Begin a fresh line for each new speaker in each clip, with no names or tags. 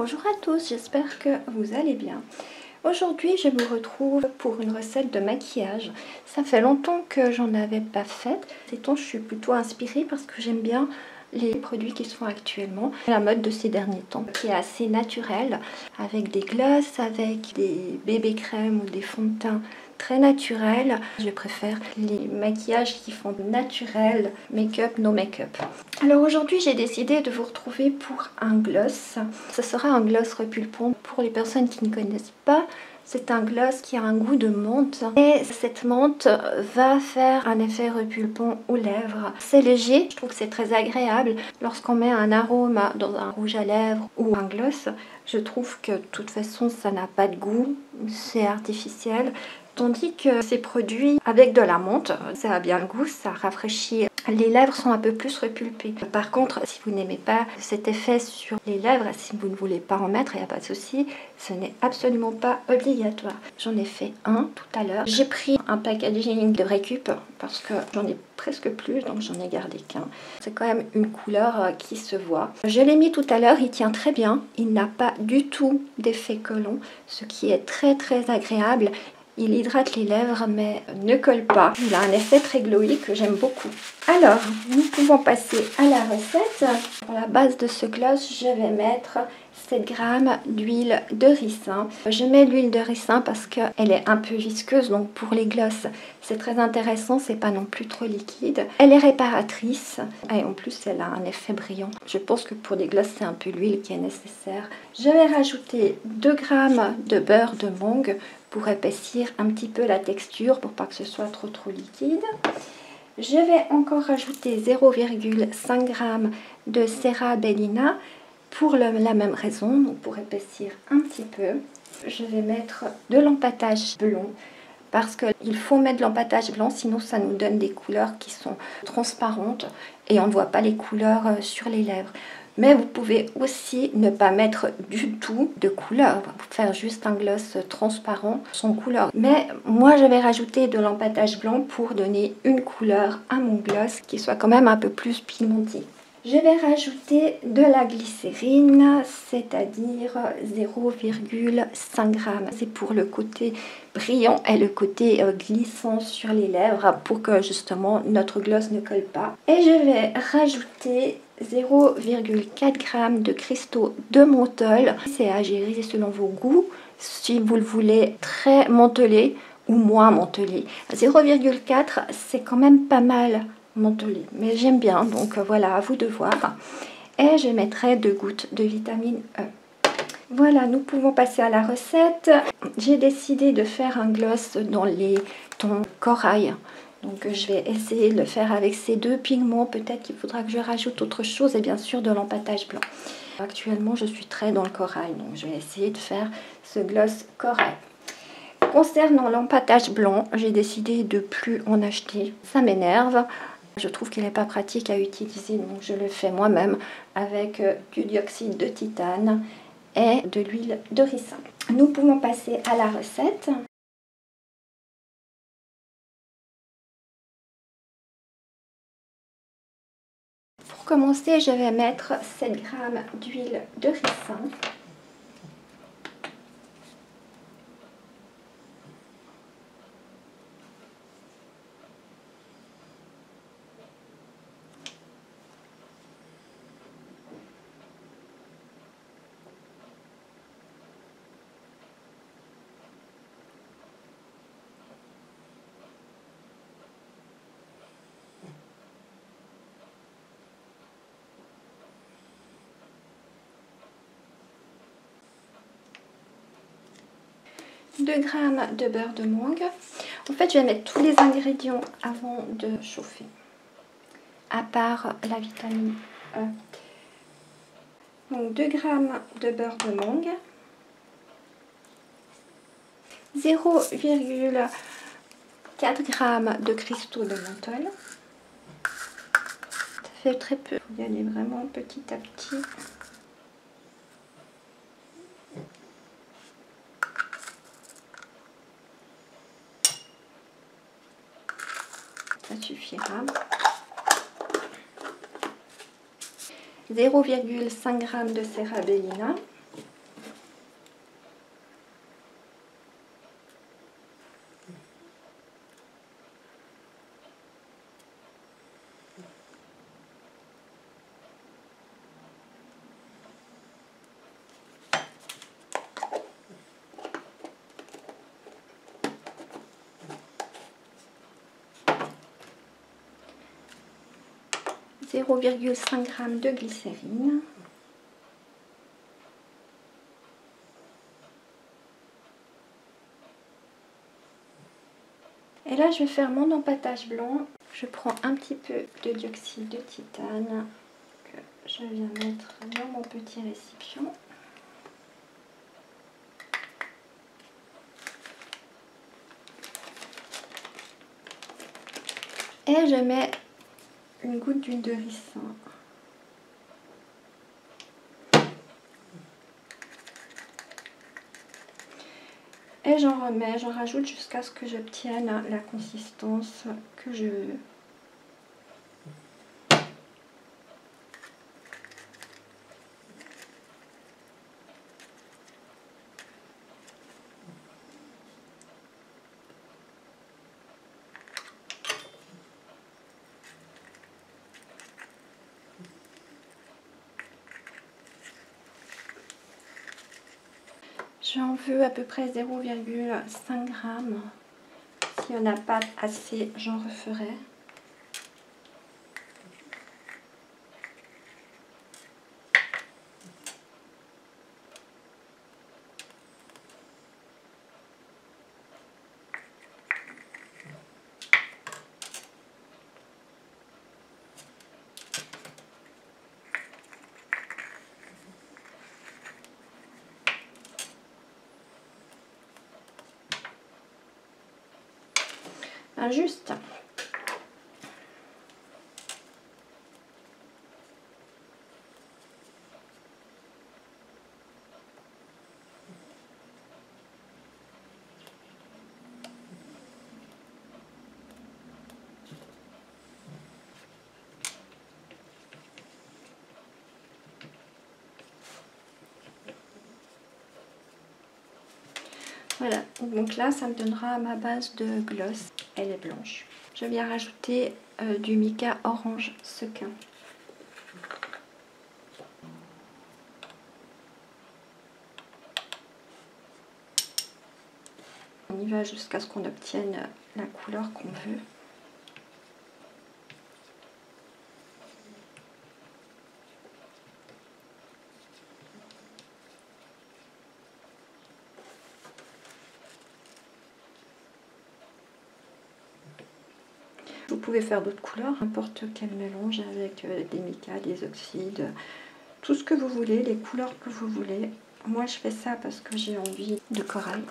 Bonjour à tous, j'espère que vous allez bien. Aujourd'hui, je vous retrouve pour une recette de maquillage. Ça fait longtemps que j'en avais pas fait. Ces temps, je suis plutôt inspirée parce que j'aime bien les produits qui se font actuellement. La mode de ces derniers temps, qui est assez naturelle, avec des glosses, avec des bébés crèmes ou des fonds de teint très naturels. Je préfère les maquillages qui font naturel, make-up, no make-up. Alors aujourd'hui, j'ai décidé de vous retrouver pour un gloss. Ce sera un gloss repulpant. Pour les personnes qui ne connaissent pas, c'est un gloss qui a un goût de menthe et cette menthe va faire un effet repulpant aux lèvres. C'est léger, je trouve que c'est très agréable lorsqu'on met un arôme dans un rouge à lèvres ou un gloss. Je trouve que de toute façon ça n'a pas de goût, c'est artificiel. Tandis que ces produits avec de la menthe, ça a bien le goût, ça rafraîchit. Les lèvres sont un peu plus repulpées. Par contre, si vous n'aimez pas cet effet sur les lèvres, si vous ne voulez pas en mettre, il n'y a pas de souci. Ce n'est absolument pas obligatoire. J'en ai fait un tout à l'heure. J'ai pris un packaging de récup parce que j'en ai presque plus, donc j'en ai gardé qu'un. C'est quand même une couleur qui se voit. Je l'ai mis tout à l'heure, il tient très bien. Il n'a pas du tout d'effet collant, ce qui est très très agréable. Il hydrate les lèvres mais ne colle pas. Il a un effet très glowy que j'aime beaucoup. Alors, nous pouvons passer à la recette. Pour la base de ce gloss, je vais mettre 7 g d'huile de ricin. Je mets l'huile de ricin parce qu'elle est un peu visqueuse, donc pour les glosses, c'est très intéressant, c'est pas non plus trop liquide. Elle est réparatrice et en plus, elle a un effet brillant. Je pense que pour des glosses, c'est un peu l'huile qui est nécessaire. Je vais rajouter 2 g de beurre de mangue pour épaissir un petit peu la texture, pour pas que ce soit trop liquide. Je vais encore rajouter 0,5 g de Cera-Bellina pour la même raison, donc pour épaissir un petit peu. Je vais mettre de l'empâtage blanc parce qu'il faut mettre de l'empâtage blanc, sinon ça nous donne des couleurs qui sont transparentes et on ne voit pas les couleurs sur les lèvres. Mais vous pouvez aussi ne pas mettre du tout de couleur, faire juste un gloss transparent sans couleur. Mais moi je vais rajouter de l'empâtage blanc pour donner une couleur à mon gloss qui soit quand même un peu plus pigmenté. Je vais rajouter de la glycérine, c'est-à-dire 0,5 g. C'est pour le côté brillant et le côté glissant sur les lèvres pour que justement notre gloss ne colle pas. Et je vais rajouter 0,4 g de cristaux de menthol. C'est à gérer selon vos goûts, si vous le voulez très mentholé ou moins mentholé. 0,4 c'est quand même pas mal mentholé, mais j'aime bien, donc voilà, à vous de voir. Et je mettrai 2 gouttes de vitamine E. Voilà, nous pouvons passer à la recette. J'ai décidé de faire un gloss dans les tons corail. Donc je vais essayer de le faire avec ces deux pigments. Peut-être qu'il faudra que je rajoute autre chose et bien sûr de l'empâtage blanc. Actuellement, je suis très dans le corail, donc je vais essayer de faire ce gloss corail. Concernant l'empâtage blanc, j'ai décidé de plus en acheter. Ça m'énerve. Je trouve qu'il n'est pas pratique à utiliser, donc je le fais moi-même avec du dioxyde de titane et de l'huile de ricin. Nous pouvons passer à la recette. Pour commencer, je vais mettre 7 g d'huile de ricin. « 2 g de beurre de mangue. En fait, je vais mettre tous les ingrédients avant de chauffer, à part la vitamine E. Donc 2 g de beurre de mangue, 0,4 g de cristaux de menthol. Ça fait très peu, il faut y aller vraiment petit à petit. Ça suffira. 0,5 g de Cera-Bellina. 0,5 g de glycérine. Et là, je vais faire mon empâtage blanc. Je prends un petit peu de dioxyde de titane que je viens mettre dans mon petit récipient. Et je mets une goutte d'huile de ricin. Et j'en remets, j'en rajoute jusqu'à ce que j'obtienne la consistance que je veux. J'en veux à peu près 0,5 g. S'il n'y en a pas assez, j'en referai. Juste. Voilà, donc là ça me donnera ma base de gloss, elle est blanche. Je viens rajouter du mica orange sequin. On y va jusqu'à ce qu'on obtienne la couleur qu'on veut. Vous pouvez faire d'autres couleurs, n'importe quel mélange avec des micas, des oxydes, tout ce que vous voulez, les couleurs que vous voulez. Moi je fais ça parce que j'ai envie de corail.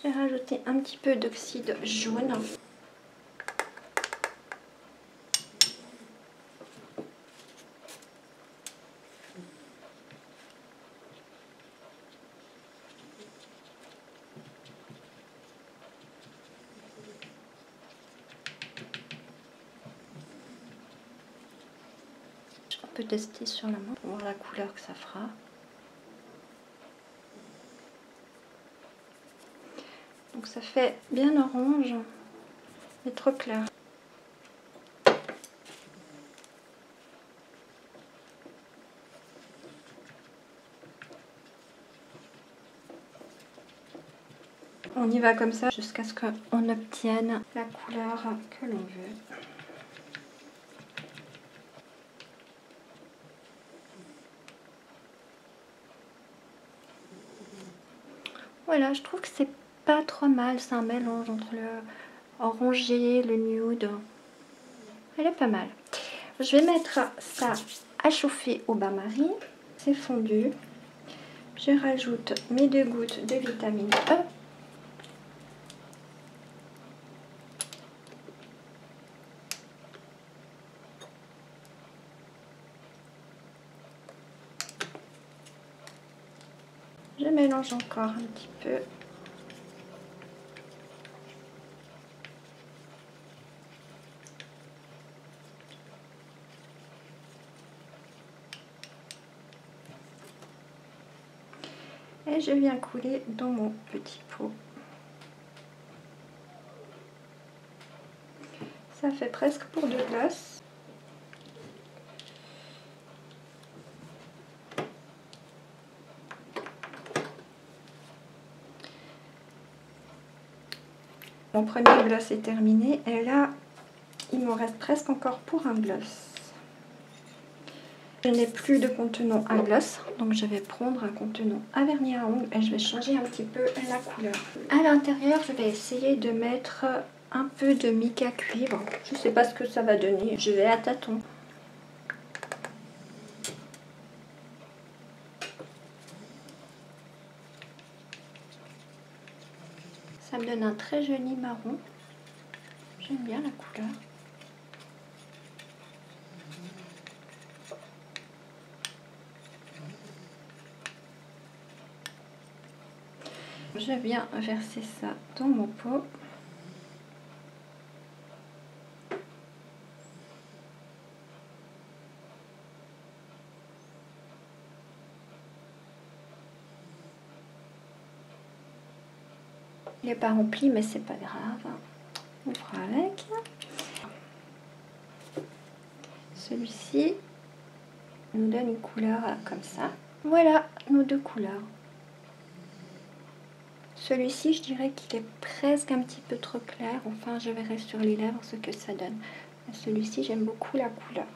Je vais rajouter un petit peu d'oxyde jaune. On peut tester sur la main pour voir la couleur que ça fera. Donc ça fait bien orange, mais trop clair. On y va comme ça jusqu'à ce qu'on obtienne la couleur que l'on veut. Voilà, je trouve que c'est pas trop mal. C'est un mélange entre le orangé, le nude. Elle est pas mal. Je vais mettre ça à chauffer au bain-marie. C'est fondu. Je rajoute mes 2 gouttes de vitamine E. Je mélange encore un petit peu. Et je viens couler dans mon petit pot. Ça fait presque pour de glace. Mon premier gloss est terminé et là, il me reste presque encore pour un gloss. Je n'ai plus de contenant à gloss, donc je vais prendre un contenant à vernis à ongles et je vais changer un petit peu la couleur. À l'intérieur, je vais essayer de mettre un peu de mica cuivre. Je ne sais pas ce que ça va donner, je vais à tâtons. Ça me donne un très joli marron. J'aime bien la couleur. Je viens verser ça dans mon pot. Il n'est pas rempli, mais c'est pas grave. On fera avec. Celui-ci nous donne une couleur comme ça. Voilà nos 2 couleurs. Celui-ci, je dirais qu'il est presque un petit peu trop clair. Enfin, je verrai sur les lèvres ce que ça donne. Celui-ci, j'aime beaucoup la couleur.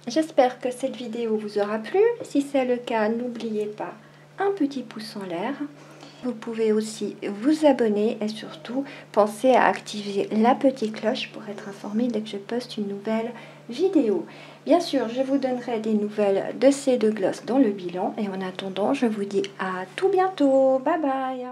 J'espère que cette vidéo vous aura plu. Si c'est le cas, n'oubliez pas un petit pouce en l'air. Vous pouvez aussi vous abonner et surtout pensez à activer la petite cloche pour être informé dès que je poste une nouvelle vidéo. Bien sûr, je vous donnerai des nouvelles de ces 2 glosses dans le bilan et en attendant, je vous dis à tout bientôt. Bye bye.